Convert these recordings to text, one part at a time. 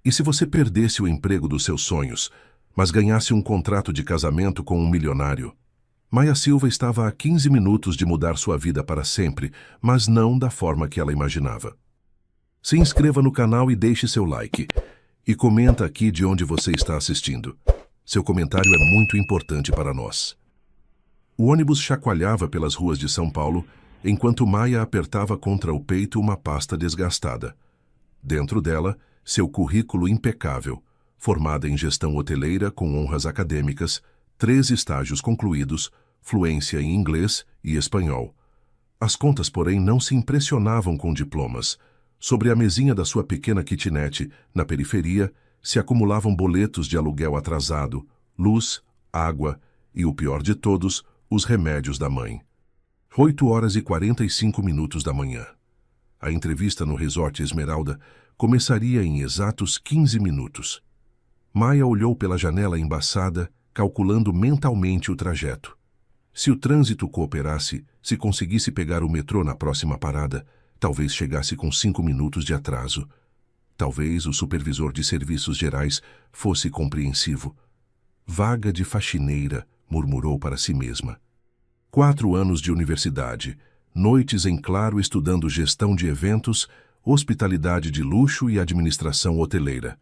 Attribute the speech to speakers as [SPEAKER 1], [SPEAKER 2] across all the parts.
[SPEAKER 1] E se você perdesse o emprego dos seus sonhos, mas ganhasse um contrato de casamento com um milionário? Maia Silva estava a 15 minutos de mudar sua vida para sempre, mas não da forma que ela imaginava. Se inscreva no canal e deixe seu like. E comenta aqui de onde você está assistindo. Seu comentário é muito importante para nós. O ônibus chacoalhava pelas ruas de São Paulo, enquanto Maia apertava contra o peito uma pasta desgastada. Dentro dela, seu currículo impecável, formada em gestão hoteleira com honras acadêmicas, 3 estágios concluídos, fluência em inglês e espanhol. As contas, porém, não se impressionavam com diplomas. Sobre a mesinha da sua pequena kitnet, na periferia, se acumulavam boletos de aluguel atrasado, luz, água e, o pior de todos, os remédios da mãe. 8h45 da manhã. A entrevista no Resort Esmeralda começaria em exatos 15 minutos. Maia olhou pela janela embaçada, calculando mentalmente o trajeto. Se o trânsito cooperasse, se conseguisse pegar o metrô na próxima parada, talvez chegasse com 5 minutos de atraso. Talvez o supervisor de serviços gerais fosse compreensivo. Vaga de faxineira, murmurou para si mesma. 4 anos de universidade, noites em claro estudando gestão de eventos, hospitalidade de luxo e administração hoteleira.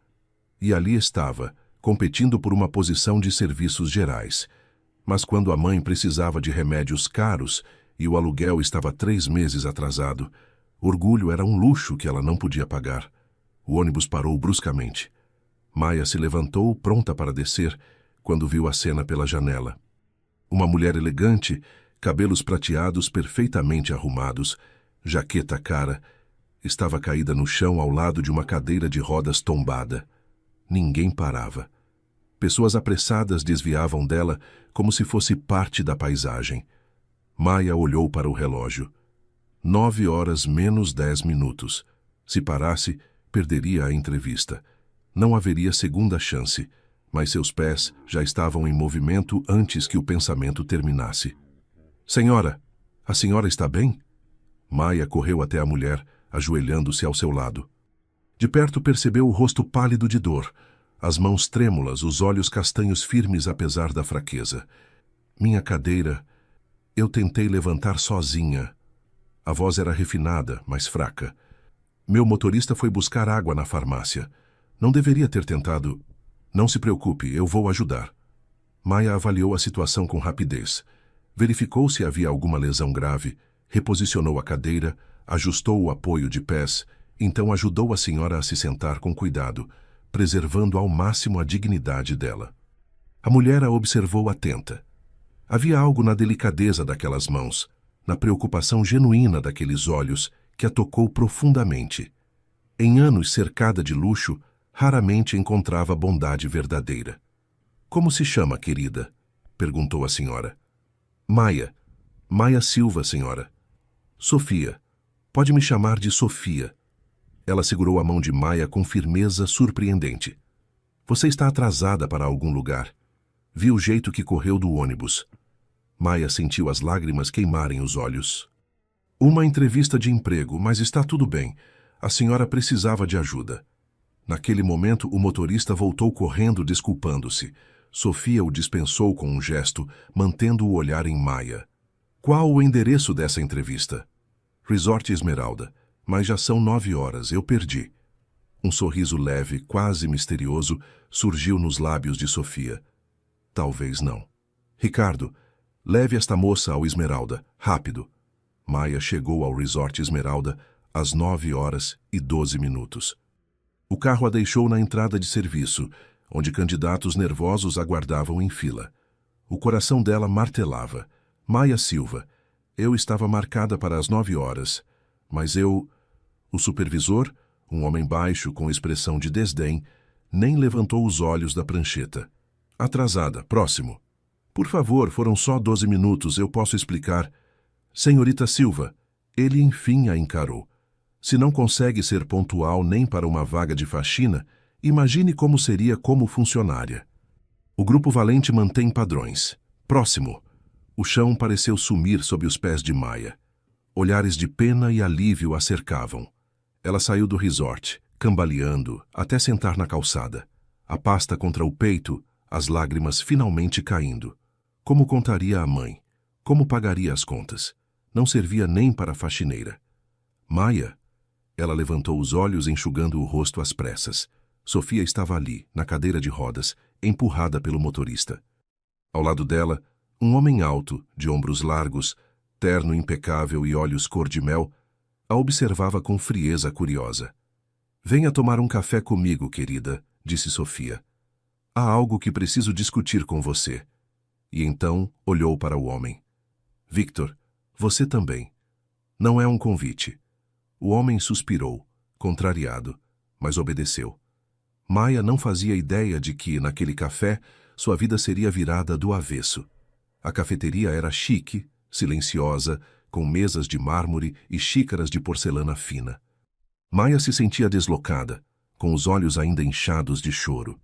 [SPEAKER 1] E ali estava, competindo por uma posição de serviços gerais. Mas quando a mãe precisava de remédios caros e o aluguel estava 3 meses atrasado, orgulho era um luxo que ela não podia pagar. O ônibus parou bruscamente. Maia se levantou, pronta para descer, quando viu a cena pela janela. Uma mulher elegante, cabelos prateados perfeitamente arrumados, jaqueta cara, estava caída no chão ao lado de uma cadeira de rodas tombada. Ninguém parava. Pessoas apressadas desviavam dela como se fosse parte da paisagem. Maia olhou para o relógio. 9h menos 10 minutos. Se parasse, perderia a entrevista. Não haveria segunda chance, mas seus pés já estavam em movimento antes que o pensamento terminasse. Senhora, a senhora está bem? Maia correu até a mulher, ajoelhando-se ao seu lado. De perto percebeu o rosto pálido de dor, as mãos trêmulas, os olhos castanhos firmes apesar da fraqueza. Minha cadeira, eu tentei levantar sozinha. A voz era refinada, mas fraca. Meu motorista foi buscar água na farmácia. Não deveria ter tentado. Não se preocupe, eu vou ajudar. Maia avaliou a situação com rapidez. Verificou se havia alguma lesão grave, reposicionou a cadeira, ajustou o apoio de pés, então ajudou a senhora a se sentar com cuidado, preservando ao máximo a dignidade dela. A mulher a observou atenta. Havia algo na delicadeza daquelas mãos, na preocupação genuína daqueles olhos que a tocou profundamente. Em anos cercada de luxo, raramente encontrava bondade verdadeira. Como se chama, querida? Perguntou a senhora. Maia. Maia Silva, senhora. Sofia. Pode me chamar de Sofia. Ela segurou a mão de Maia com firmeza surpreendente. Você está atrasada para algum lugar. Vi o jeito que correu do ônibus. Maia sentiu as lágrimas queimarem os olhos. Uma entrevista de emprego, mas está tudo bem. A senhora precisava de ajuda. Naquele momento, o motorista voltou correndo, desculpando-se. Sofia o dispensou com um gesto, mantendo o olhar em Maia. Qual o endereço dessa entrevista? Resort Esmeralda. Mas já são 9h, eu perdi. Um sorriso leve, quase misterioso, surgiu nos lábios de Sofia. Talvez não. Ricardo, leve esta moça ao Esmeralda, rápido. Maia chegou ao Resort Esmeralda às 9h12. O carro a deixou na entrada de serviço, onde candidatos nervosos aguardavam em fila. O coração dela martelava. Maia Silva, eu estava marcada para as 9h, mas eu... O supervisor, um homem baixo com expressão de desdém, nem levantou os olhos da prancheta. Atrasada, próximo. Por favor, foram só 12 minutos, eu posso explicar. Senhorita Silva, ele enfim a encarou. Se não consegue ser pontual nem para uma vaga de faxina, imagine como seria como funcionária. O grupo valente mantém padrões. Próximo. O chão pareceu sumir sob os pés de Maia. Olhares de pena e alívio a cercavam. Ela saiu do resort, cambaleando até sentar na calçada. A pasta contra o peito, as lágrimas finalmente caindo. Como contaria à mãe? Como pagaria as contas? Não servia nem para a faxineira. Maia? Ela levantou os olhos, enxugando o rosto às pressas. Sofia estava ali, na cadeira de rodas, empurrada pelo motorista. Ao lado dela, um homem alto, de ombros largos, terno impecável e olhos cor-de-mel, a observava com frieza curiosa. «Venha tomar um café comigo, querida», disse Sofia. «Há algo que preciso discutir com você». E então olhou para o homem. «Victor, você também. Não é um convite». O homem suspirou, contrariado, mas obedeceu. Maia não fazia ideia de que, naquele café, sua vida seria virada do avesso. A cafeteria era chique, silenciosa, com mesas de mármore e xícaras de porcelana fina. Maia se sentia deslocada, com os olhos ainda inchados de choro.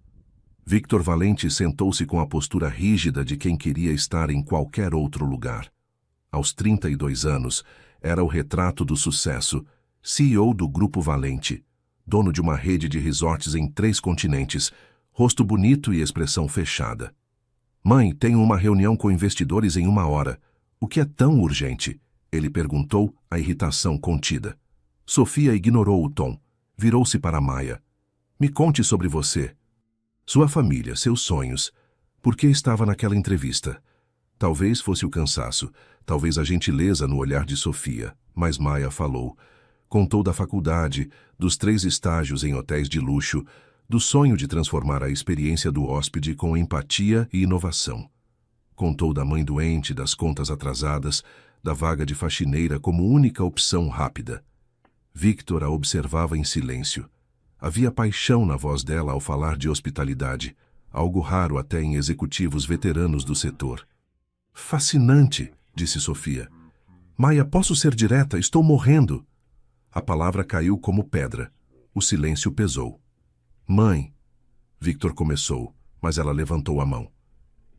[SPEAKER 1] Victor Valente sentou-se com a postura rígida de quem queria estar em qualquer outro lugar. Aos 32 anos, era o retrato do sucesso, CEO do Grupo Valente, dono de uma rede de resorts em 3 continentes, rosto bonito e expressão fechada. «Mãe, tenho uma reunião com investidores em 1 hora. O que é tão urgente?» Ele perguntou, a irritação contida. Sofia ignorou o tom. Virou-se para Maia. «Me conte sobre você. Sua família, seus sonhos. Por que estava naquela entrevista?» Talvez fosse o cansaço, talvez a gentileza no olhar de Sofia, mas Maia falou. Contou da faculdade, dos 3 estágios em hotéis de luxo, do sonho de transformar a experiência do hóspede com empatia e inovação. Contou da mãe doente, das contas atrasadas, da vaga de faxineira como única opção rápida. Victor a observava em silêncio. Havia paixão na voz dela ao falar de hospitalidade, algo raro até em executivos veteranos do setor. «Fascinante», disse Sofia. «Maia, posso ser direta? Estou morrendo». A palavra caiu como pedra. O silêncio pesou. «Mãe», Victor começou, mas ela levantou a mão.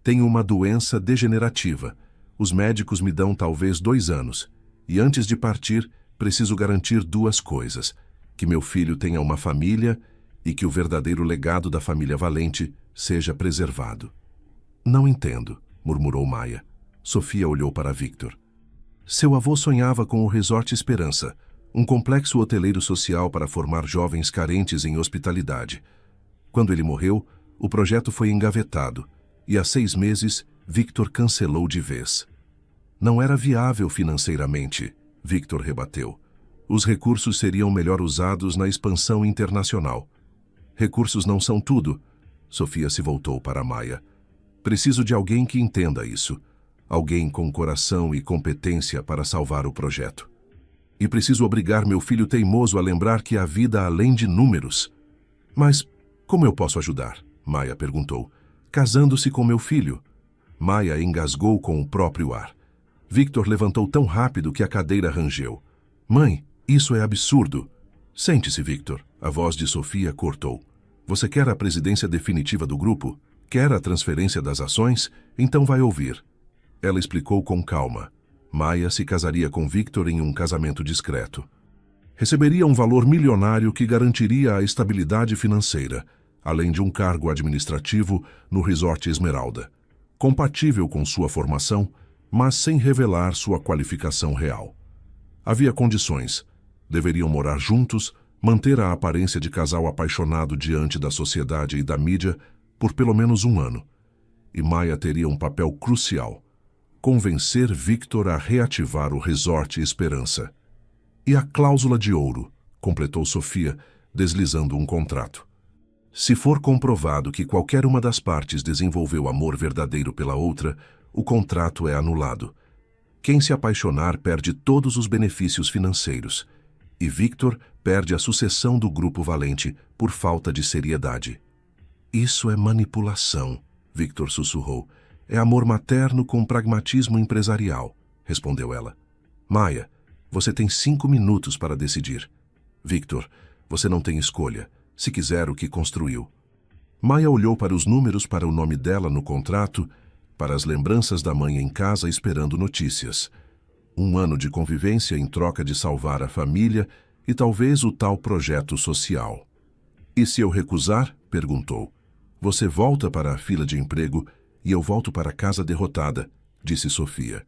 [SPEAKER 1] «Tenho uma doença degenerativa. Os médicos me dão talvez 2 anos. E antes de partir, preciso garantir 2 coisas. Que meu filho tenha uma família e que o verdadeiro legado da família Valente seja preservado». «Não entendo», murmurou Maia. Sofia olhou para Victor. «Seu avô sonhava com o Resort Esperança, um complexo hoteleiro social para formar jovens carentes em hospitalidade. Quando ele morreu, o projeto foi engavetado, e há 6 meses, Victor cancelou de vez. Não era viável financeiramente, Victor rebateu. Os recursos seriam melhor usados na expansão internacional. Recursos não são tudo. Sofia se voltou para Maia. Preciso de alguém que entenda isso. Alguém com coração e competência para salvar o projeto. E preciso obrigar meu filho teimoso a lembrar que há vida além de números. Mas como eu posso ajudar? Maia perguntou. Casando-se com meu filho. Maia engasgou com o próprio ar. Victor levantou tão rápido que a cadeira rangeu. Mãe, isso é absurdo. Sente-se, Victor. A voz de Sofia cortou. Você quer a presidência definitiva do grupo? Quer a transferência das ações? Então vai ouvir. Ela explicou com calma. Maia se casaria com Victor em um casamento discreto. Receberia um valor milionário que garantiria a estabilidade financeira, além de um cargo administrativo no Resort Esmeralda, compatível com sua formação, mas sem revelar sua qualificação real. Havia condições. Deveriam morar juntos, manter a aparência de casal apaixonado diante da sociedade e da mídia por pelo menos 1 ano. E Maia teria um papel crucial: convencer Victor a reativar o Resort Esperança. E a cláusula de ouro, completou Sofia, deslizando um contrato. Se for comprovado que qualquer uma das partes desenvolveu amor verdadeiro pela outra, o contrato é anulado. Quem se apaixonar perde todos os benefícios financeiros. E Victor perde a sucessão do Grupo Valente por falta de seriedade. Isso é manipulação, Victor sussurrou. É amor materno com pragmatismo empresarial, respondeu ela. Maia, você tem 5 minutos para decidir. Victor, você não tem escolha, se quiser o que construiu. Maia olhou para os números, para o nome dela no contrato, para as lembranças da mãe em casa, esperando notícias. 1 ano de convivência em troca de salvar a família e 2 anos de E talvez o tal projeto social. E se eu recusar? Perguntou. Você volta para a fila de emprego e eu volto para casa derrotada, disse Sofia.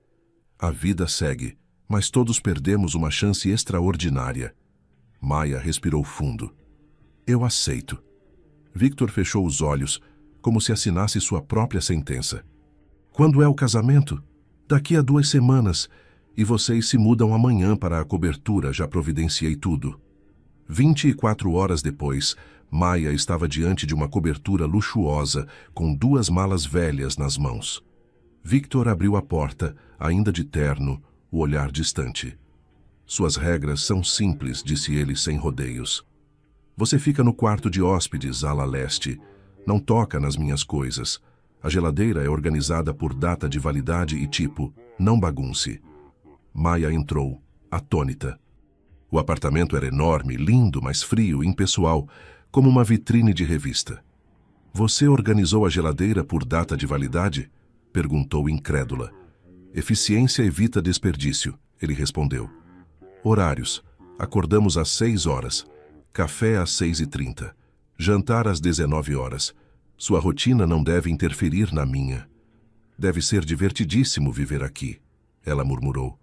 [SPEAKER 1] A vida segue, mas todos perdemos uma chance extraordinária. Maia respirou fundo. Eu aceito. Victor fechou os olhos, como se assinasse sua própria sentença. Quando é o casamento? Daqui a 2 semanas, e vocês se mudam amanhã para a cobertura, já providenciei tudo. 24 horas depois, Maia estava diante de uma cobertura luxuosa, com 2 malas velhas nas mãos. Victor abriu a porta, ainda de terno, o olhar distante. Suas regras são simples, disse ele sem rodeios. Você fica no quarto de hóspedes, ala leste. Não toca nas minhas coisas. A geladeira é organizada por data de validade e tipo. Não bagunce. Maia entrou, atônita. O apartamento era enorme, lindo, mas frio, impessoal, como uma vitrine de revista. Você organizou a geladeira por data de validade? Perguntou incrédula. Eficiência evita desperdício, ele respondeu. Horários. Acordamos às 6 horas. Café às 6h30. Jantar às 19 horas. Sua rotina não deve interferir na minha. Deve ser divertidíssimo viver aqui, ela murmurou.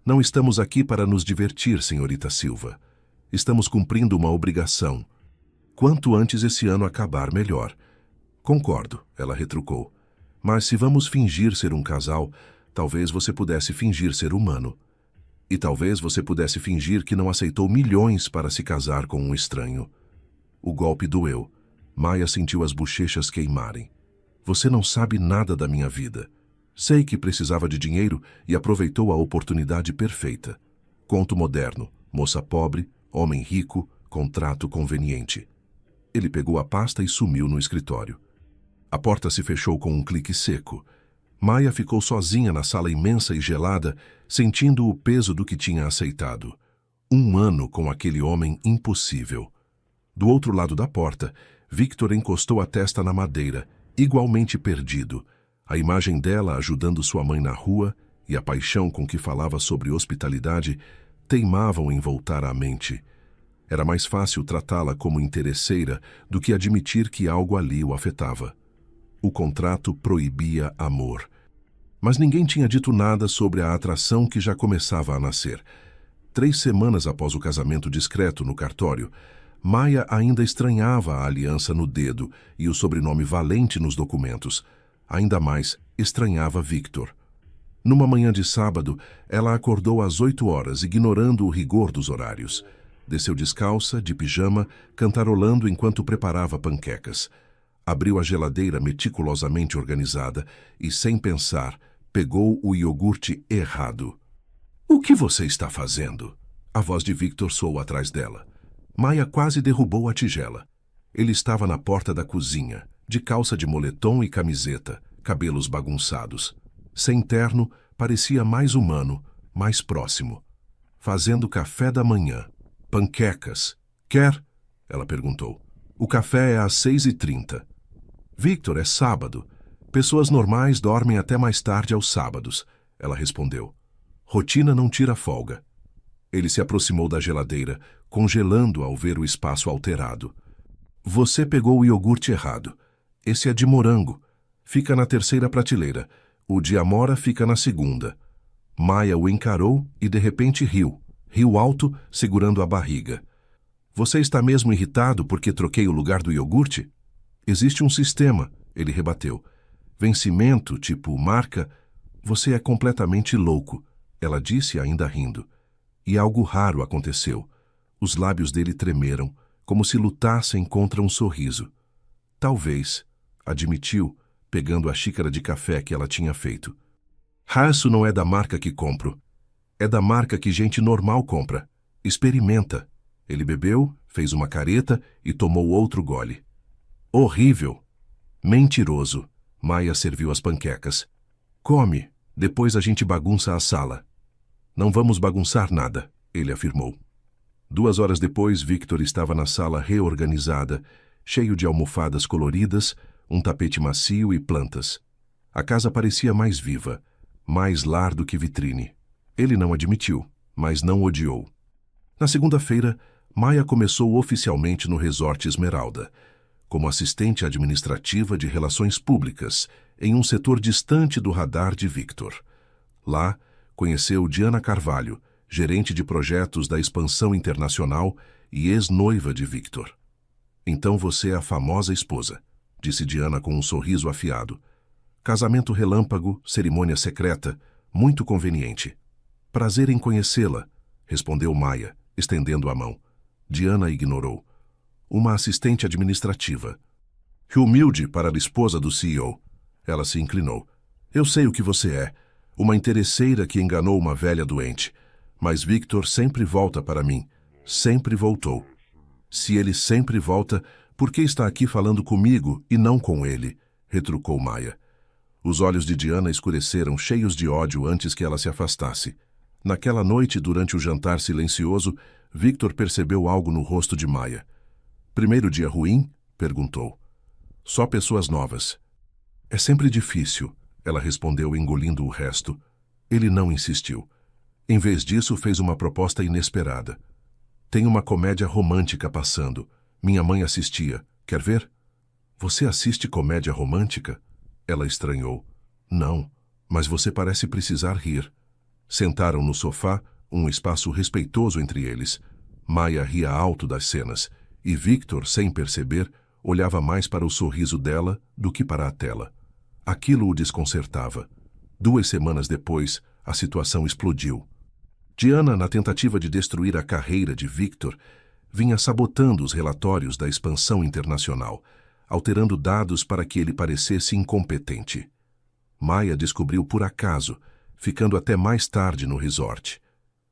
[SPEAKER 1] Não estamos aqui para nos divertir, senhorita Silva. Estamos cumprindo uma obrigação. Quanto antes esse ano acabar, melhor. Concordo, ela retrucou. Mas se vamos fingir ser um casal, talvez você pudesse fingir ser humano. E talvez você pudesse fingir que não aceitou milhões para se casar com um estranho. O golpe doeu. Maia sentiu as bochechas queimarem. Você não sabe nada da minha vida. Sei que precisava de dinheiro e aproveitou a oportunidade perfeita. Conto moderno, moça pobre, homem rico, contrato conveniente. Ele pegou a pasta e sumiu no escritório. A porta se fechou com um clique seco. Maia ficou sozinha na sala imensa e gelada, sentindo o peso do que tinha aceitado. 1 ano com aquele homem impossível. Do outro lado da porta, Victor encostou a testa na madeira, igualmente perdido. A imagem dela ajudando sua mãe na rua e a paixão com que falava sobre hospitalidade teimavam em voltar à mente. Era mais fácil tratá-la como interesseira do que admitir que algo ali o afetava. O contrato proibia amor. Mas ninguém tinha dito nada sobre a atração que já começava a nascer. 3 semanas após o casamento discreto no cartório, Maia ainda estranhava a aliança no dedo e o sobrenome Valente nos documentos. Ainda mais, estranhava Victor. Numa manhã de sábado, ela acordou às 8 horas, ignorando o rigor dos horários. Desceu descalça, de pijama, cantarolando enquanto preparava panquecas. Abriu a geladeira meticulosamente organizada e, sem pensar, pegou o iogurte errado. — O que você está fazendo? A voz de Victor soou atrás dela. Maia quase derrubou a tigela. Ele estava na porta da cozinha, de calça de moletom e camiseta, cabelos bagunçados. Sem terno, parecia mais humano, mais próximo. Fazendo café da manhã. Panquecas. Quer? Ela perguntou. O café é às 6h30. Victor, é sábado. Pessoas normais dormem até mais tarde aos sábados, ela respondeu. Rotina não tira folga. Ele se aproximou da geladeira, congelando ao ver o espaço alterado. Você pegou o iogurte errado. Esse é de morango. Fica na 3ª prateleira. O de amora fica na 2ª. Maia o encarou e de repente riu. Riu alto, segurando a barriga. Você está mesmo irritado porque troquei o lugar do iogurte? Existe um sistema, ele rebateu. Vencimento, tipo marca. Você é completamente louco, ela disse ainda rindo. E algo raro aconteceu. Os lábios dele tremeram, como se lutassem contra um sorriso. Talvez, admitiu, pegando a xícara de café que ela tinha feito. Raço não é da marca que compro. É da marca que gente normal compra. Experimenta. Ele bebeu, fez uma careta e tomou outro gole. Horrível. Mentiroso. Maia serviu as panquecas. Come, depois a gente bagunça a sala. Não vamos bagunçar nada, ele afirmou. 2 horas depois, Victor estava na sala reorganizada, cheio de almofadas coloridas, um tapete macio e plantas. A casa parecia mais viva, mais lar do que vitrine. Ele não admitiu, mas não odiou. Na segunda-feira, Maia começou oficialmente no Resort Esmeralda, como assistente administrativa de relações públicas, em um setor distante do radar de Victor. Lá, conheceu Diana Carvalho, gerente de projetos da expansão internacional e ex-noiva de Victor. Então você é a famosa esposa, disse Diana com um sorriso afiado. Casamento relâmpago, cerimônia secreta, muito conveniente. Prazer em conhecê-la, respondeu Maia, estendendo a mão. Diana ignorou. Uma assistente administrativa. Que humilde para a esposa do CEO. Ela se inclinou. Eu sei o que você é. Uma interesseira que enganou uma velha doente. Mas Victor sempre volta para mim. Sempre voltou. Se ele sempre volta, por que está aqui falando comigo e não com ele? Retrucou Maia. Os olhos de Diana escureceram, cheios de ódio antes que ela se afastasse. Naquela noite, durante o jantar silencioso, Victor percebeu algo no rosto de Maia. Primeiro dia ruim? Perguntou. Só pessoas novas. É sempre difícil, ela respondeu engolindo o resto. Ele não insistiu. Em vez disso, fez uma proposta inesperada. Tem uma comédia romântica passando. Minha mãe assistia. Quer ver? Você assiste comédia romântica? Ela estranhou. Não, mas você parece precisar rir. Sentaram no sofá, um espaço respeitoso entre eles. Maia ria alto das cenas, e Victor, sem perceber, olhava mais para o sorriso dela do que para a tela. Aquilo o desconcertava. 2 semanas depois, a situação explodiu. Diana, na tentativa de destruir a carreira de Victor, vinha sabotando os relatórios da expansão internacional, alterando dados para que ele parecesse incompetente. Maia descobriu por acaso, ficando até mais tarde no resort.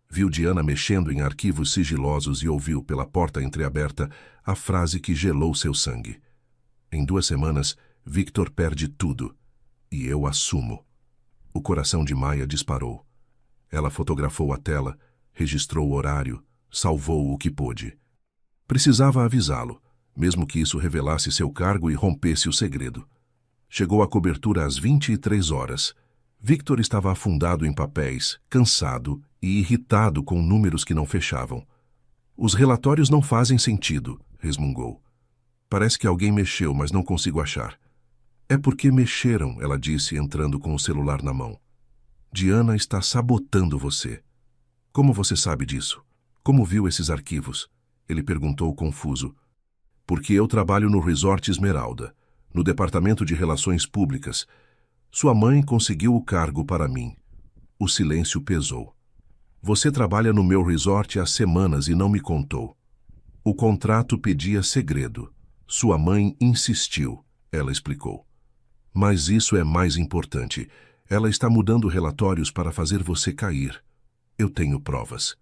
[SPEAKER 1] Viu Diana mexendo em arquivos sigilosos e ouviu, pela porta entreaberta, a frase que gelou seu sangue. Em 2 semanas, Victor perde tudo. E eu assumo. O coração de Maia disparou. Ela fotografou a tela, registrou o horário, salvou o que pôde. Precisava avisá-lo, mesmo que isso revelasse seu cargo e rompesse o segredo. Chegou à cobertura às 23 horas. Victor estava afundado em papéis, cansado e irritado com números que não fechavam. Os relatórios não fazem sentido, resmungou. Parece que alguém mexeu, mas não consigo achar. É porque mexeram, ela disse, entrando com o celular na mão. Diana está sabotando você. Como você sabe disso? Como viu esses arquivos? Ele perguntou confuso. Porque eu trabalho no Resort Esmeralda, no Departamento de Relações Públicas. Sua mãe conseguiu o cargo para mim. O silêncio pesou. Você trabalha no meu resort há semanas e não me contou. O contrato pedia segredo. Sua mãe insistiu, ela explicou. Mas isso é mais importante. Ela está mudando relatórios para fazer você cair. Eu tenho provas.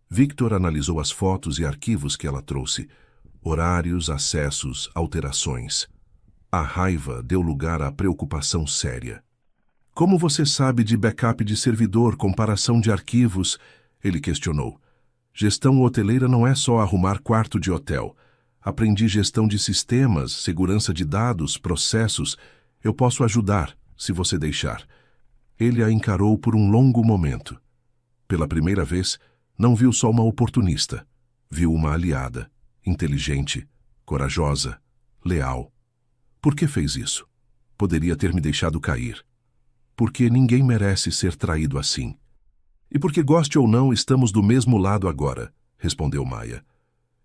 [SPEAKER 1] Victor analisou as fotos e arquivos que ela trouxe. Horários, acessos, alterações. A raiva deu lugar à preocupação séria. Como você sabe de backup de servidor, comparação de arquivos? Ele questionou. Gestão hoteleira não é só arrumar quarto de hotel. Aprendi gestão de sistemas, segurança de dados, processos. Eu posso ajudar, se você deixar. Ele a encarou por um longo momento. Pela primeira vez, não viu só uma oportunista. Viu uma aliada, inteligente, corajosa, leal. Por que fez isso? Poderia ter me deixado cair. Porque ninguém merece ser traído assim. E porque goste ou não, estamos do mesmo lado agora, respondeu Maia.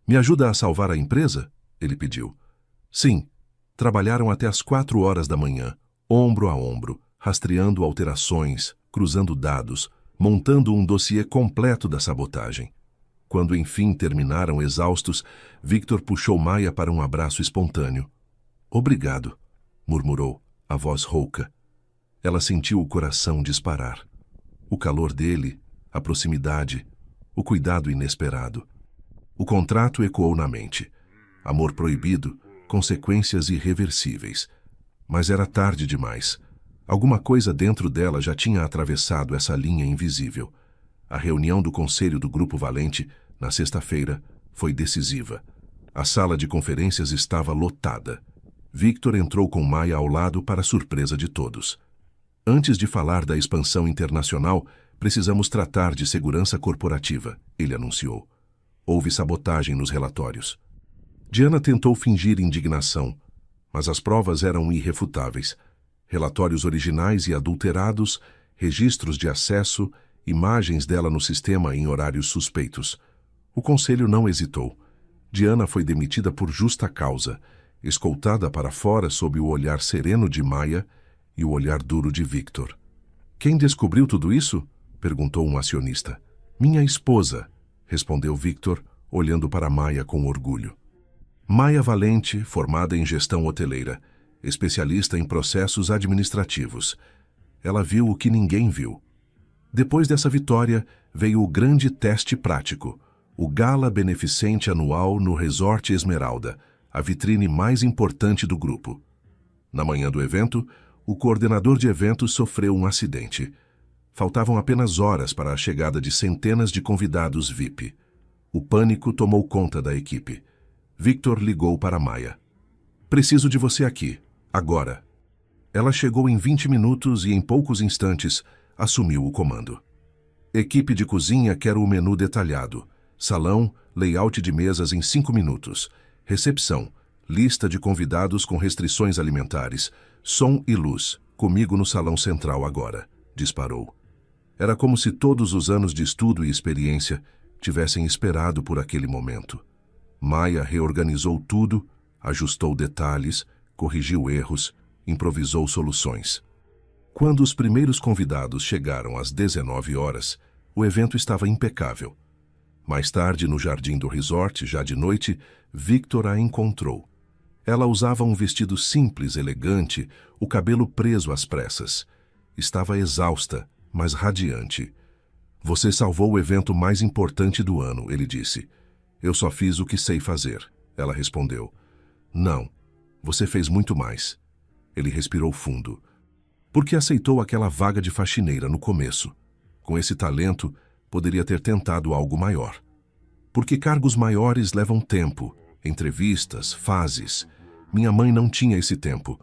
[SPEAKER 1] Me ajuda a salvar a empresa? Ele pediu. Sim. Trabalharam até às 4 horas da manhã, ombro a ombro, rastreando alterações, cruzando dados, montando um dossiê completo da sabotagem. Quando enfim terminaram exaustos, Victor puxou Maia para um abraço espontâneo. Obrigado, murmurou, a voz rouca. Ela sentiu o coração disparar. O calor dele, a proximidade, o cuidado inesperado. O contrato ecoou na mente. Amor proibido, consequências irreversíveis. Mas era tarde demais. Alguma coisa dentro dela já tinha atravessado essa linha invisível. A reunião do Conselho do Grupo Valente, na sexta-feira, foi decisiva. A sala de conferências estava lotada. Victor entrou com Maia ao lado para surpresa de todos. Antes de falar da expansão internacional, precisamos tratar de segurança corporativa, ele anunciou. Houve sabotagem nos relatórios. Diana tentou fingir indignação, mas as provas eram irrefutáveis. Relatórios originais e adulterados, registros de acesso, imagens dela no sistema em horários suspeitos. O conselho não hesitou. Diana foi demitida por justa causa, escoltada para fora sob o olhar sereno de Maia e o olhar duro de Victor. Quem descobriu tudo isso? Perguntou um acionista. Minha esposa, respondeu Victor, olhando para Maia com orgulho. Maia Valente, formada em gestão hoteleira, especialista em processos administrativos. Ela viu o que ninguém viu. Depois dessa vitória, veio o grande teste prático, o Gala Beneficente Anual no Resort Esmeralda, a vitrine mais importante do grupo. Na manhã do evento, o coordenador de eventos sofreu um acidente. Faltavam apenas horas para a chegada de centenas de convidados VIP. O pânico tomou conta da equipe. Victor ligou para Maia. Preciso de você aqui, agora. Ela chegou em 20 minutos e, em poucos instantes, assumiu o comando. Equipe de cozinha quer o menu detalhado. Salão, layout de mesas em 5 minutos. Recepção, lista de convidados com restrições alimentares. Som e luz, comigo no salão central agora, disparou. Era como se todos os anos de estudo e experiência tivessem esperado por aquele momento. Maia reorganizou tudo, ajustou detalhes, corrigiu erros, improvisou soluções. Quando os primeiros convidados chegaram às 19 horas, o evento estava impecável. Mais tarde, no jardim do resort, já de noite, Victor a encontrou. Ela usava um vestido simples, elegante, o cabelo preso às pressas. Estava exausta, mas radiante. Você salvou o evento mais importante do ano, ele disse. Eu só fiz o que sei fazer, ela respondeu. Não, você fez muito mais. Ele respirou fundo. Por que aceitou aquela vaga de faxineira no começo? Com esse talento, poderia ter tentado algo maior. Porque cargos maiores levam tempo, entrevistas, fases. Minha mãe não tinha esse tempo.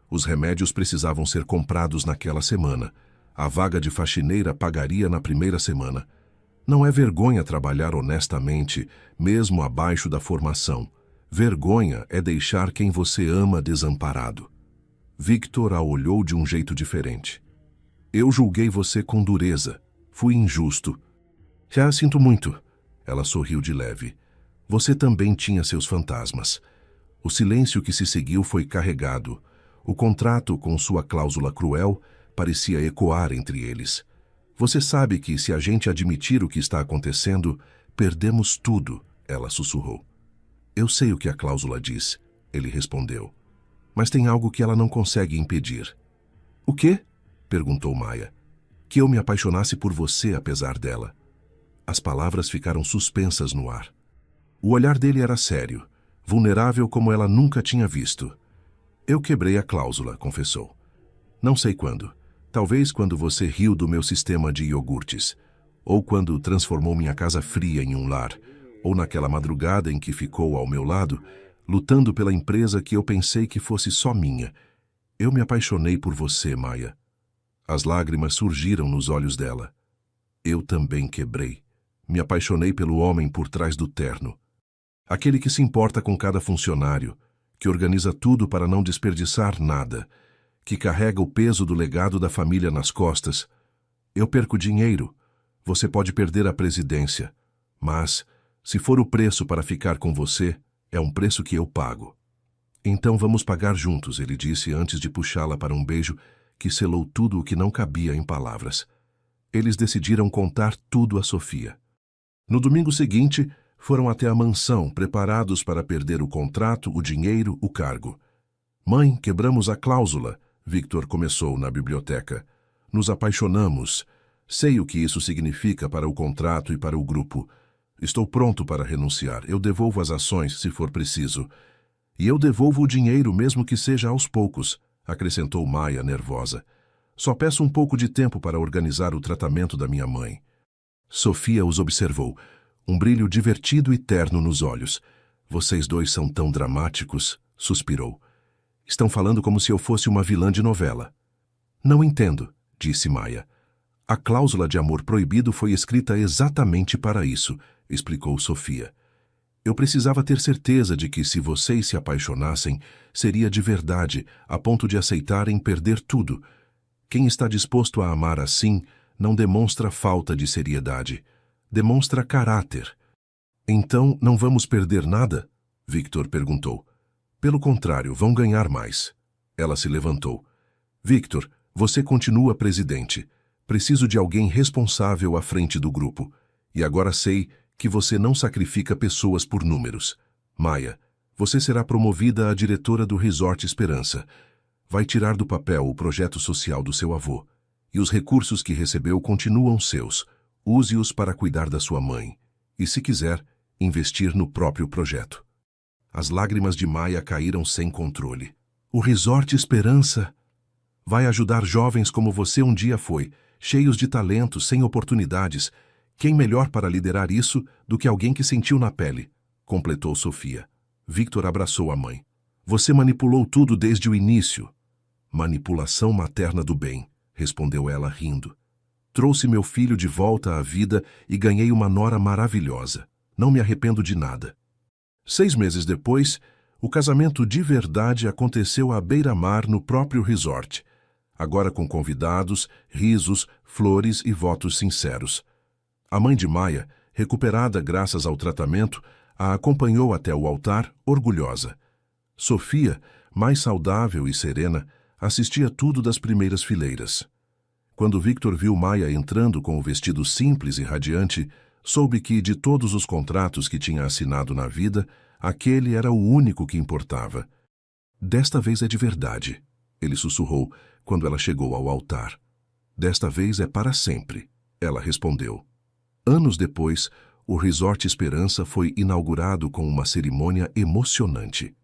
[SPEAKER 1] Os remédios precisavam ser comprados naquela semana. A vaga de faxineira pagaria na primeira semana. Não é vergonha trabalhar honestamente, mesmo abaixo da formação. Vergonha é deixar quem você ama desamparado. Victor a olhou de um jeito diferente. Eu julguei você com dureza. Fui injusto. Já sinto muito. Ela sorriu de leve. Você também tinha seus fantasmas. O silêncio que se seguiu foi carregado. O contrato, com sua cláusula cruel, parecia ecoar entre eles. Você sabe que, se a gente admitir o que está acontecendo, perdemos tudo, ela sussurrou. Eu sei o que a cláusula diz, ele respondeu. Mas tem algo que ela não consegue impedir. O quê? Perguntou Maia. Que eu me apaixonasse por você apesar dela. As palavras ficaram suspensas no ar. O olhar dele era sério, vulnerável como ela nunca tinha visto. Eu quebrei a cláusula, confessou. Não sei quando. Talvez quando você riu do meu sistema de iogurtes, ou quando transformou minha casa fria em um lar, ou naquela madrugada em que ficou ao meu lado, lutando pela empresa que eu pensei que fosse só minha. Eu me apaixonei por você, Maia. As lágrimas surgiram nos olhos dela. Eu também quebrei. Me apaixonei pelo homem por trás do terno. Aquele que se importa com cada funcionário, que organiza tudo para não desperdiçar nada, que carrega o peso do legado da família nas costas. Eu perco dinheiro. Você pode perder a presidência. Mas, se for o preço para ficar com você, é um preço que eu pago. Então vamos pagar juntos, ele disse antes de puxá-la para um beijo que selou tudo o que não cabia em palavras. Eles decidiram contar tudo a Sofia. No domingo seguinte, foram até a mansão, preparados para perder o contrato, o dinheiro, o cargo. Mãe, quebramos a cláusula, Victor começou na biblioteca. Nos apaixonamos. Sei o que isso significa para o contrato e para o grupo. Estou pronto para renunciar. Eu devolvo as ações, se for preciso. E eu devolvo o dinheiro, mesmo que seja aos poucos, acrescentou Maia, nervosa. Só peço um pouco de tempo para organizar o tratamento da minha mãe. Sofia os observou, um brilho divertido e terno nos olhos. Vocês dois são tão dramáticos, suspirou. Estão falando como se eu fosse uma vilã de novela. Não entendo, disse Maia. A cláusula de amor proibido foi escrita exatamente para isso, explicou Sofia. Eu precisava ter certeza de que, se vocês se apaixonassem, seria de verdade, a ponto de aceitarem perder tudo. Quem está disposto a amar assim não demonstra falta de seriedade. Demonstra caráter. Então, não vamos perder nada? Victor perguntou. Pelo contrário, vão ganhar mais. Ela se levantou. Victor, você continua presidente. Preciso de alguém responsável à frente do grupo. E agora sei que você não sacrifica pessoas por números. Maia, você será promovida a diretora do Resort Esperança. Vai tirar do papel o projeto social do seu avô. E os recursos que recebeu continuam seus. Use-os para cuidar da sua mãe. E, se quiser, investir no próprio projeto. As lágrimas de Maia caíram sem controle. O Resort Esperança vai ajudar jovens como você um dia foi, cheios de talento, sem oportunidades. Quem melhor para liderar isso do que alguém que sentiu na pele? Completou Sofia. Victor abraçou a mãe. Você manipulou tudo desde o início. Manipulação materna do bem, respondeu ela rindo. Trouxe meu filho de volta à vida e ganhei uma nora maravilhosa. Não me arrependo de nada. 6 meses depois, o casamento de verdade aconteceu à beira-mar no próprio resort. Agora com convidados, risos, flores e votos sinceros. A mãe de Maia, recuperada graças ao tratamento, a acompanhou até o altar, orgulhosa. Sofia, mais saudável e serena, assistia tudo das primeiras fileiras. Quando Victor viu Maia entrando com o vestido simples e radiante, soube que, de todos os contratos que tinha assinado na vida, aquele era o único que importava. Desta vez é de verdade, ele sussurrou quando ela chegou ao altar. Desta vez é para sempre, ela respondeu. Anos depois, o Resort Esperança foi inaugurado com uma cerimônia emocionante.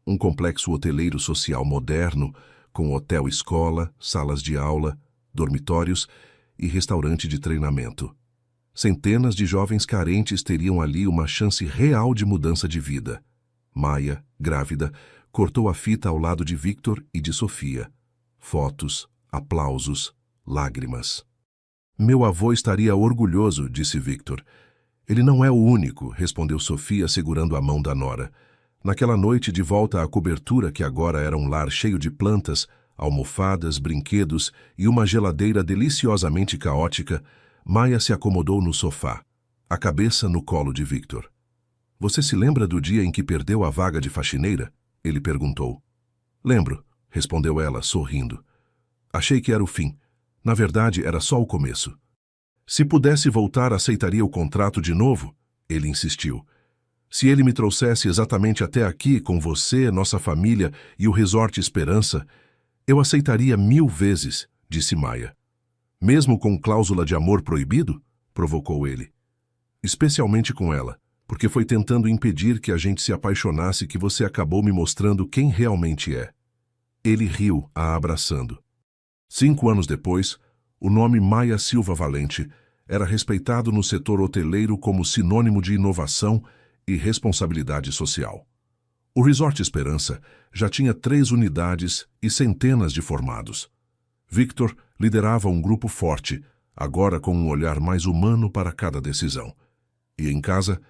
[SPEAKER 1] Um complexo hoteleiro social moderno, com hotel-escola, salas de aula, dormitórios e restaurante de treinamento. Centenas de jovens carentes teriam ali uma chance real de mudança de vida. Maia, grávida, cortou a fita ao lado de Victor e de Sofia. Fotos, aplausos, lágrimas. Meu avô estaria orgulhoso, disse Victor. Ele não é o único, respondeu Sofia segurando a mão da nora. Naquela noite, de volta à cobertura que agora era um lar cheio de plantas, almofadas, brinquedos e uma geladeira deliciosamente caótica, Maia se acomodou no sofá, a cabeça no colo de Victor. Você se lembra do dia em que perdeu a vaga de faxineira? Ele perguntou. Lembro, respondeu ela, sorrindo. Achei que era o fim. Na verdade, era só o começo. Se pudesse voltar, aceitaria o contrato de novo? Ele insistiu. Se ele me trouxesse exatamente até aqui, com você, nossa família e o Resort Esperança, eu aceitaria 1000 vezes, disse Maia. Mesmo com cláusula de amor proibido? Provocou ele. Especialmente com ela, porque foi tentando impedir que a gente se apaixonasse que você acabou me mostrando quem realmente é. Ele riu, a abraçando. 5 anos depois, o nome Maia Silva Valente era respeitado no setor hoteleiro como sinônimo de inovação e responsabilidade social. O Resort Esperança já tinha 3 unidades e centenas de formados. Victor liderava um grupo forte, agora com um olhar mais humano para cada decisão. E em casa,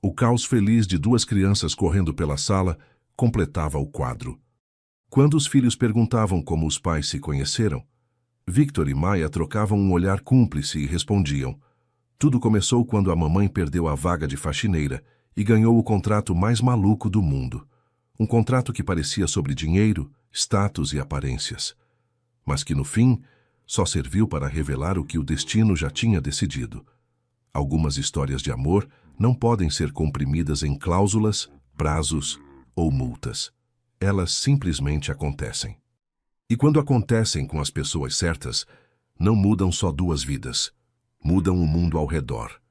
[SPEAKER 1] o caos feliz de 2 crianças correndo pela sala completava o quadro. Quando os filhos perguntavam como os pais se conheceram, Victor e Maia trocavam um olhar cúmplice e respondiam. Tudo começou quando a mamãe perdeu a vaga de faxineira e ganhou o contrato mais maluco do mundo. Um contrato que parecia sobre dinheiro, status e aparências. Mas que, no fim, só serviu para revelar o que o destino já tinha decidido. Algumas histórias de amor não podem ser comprimidas em cláusulas, prazos ou multas. Elas simplesmente acontecem. E quando acontecem com as pessoas certas, não mudam só 2 vidas. Mudam o mundo ao redor.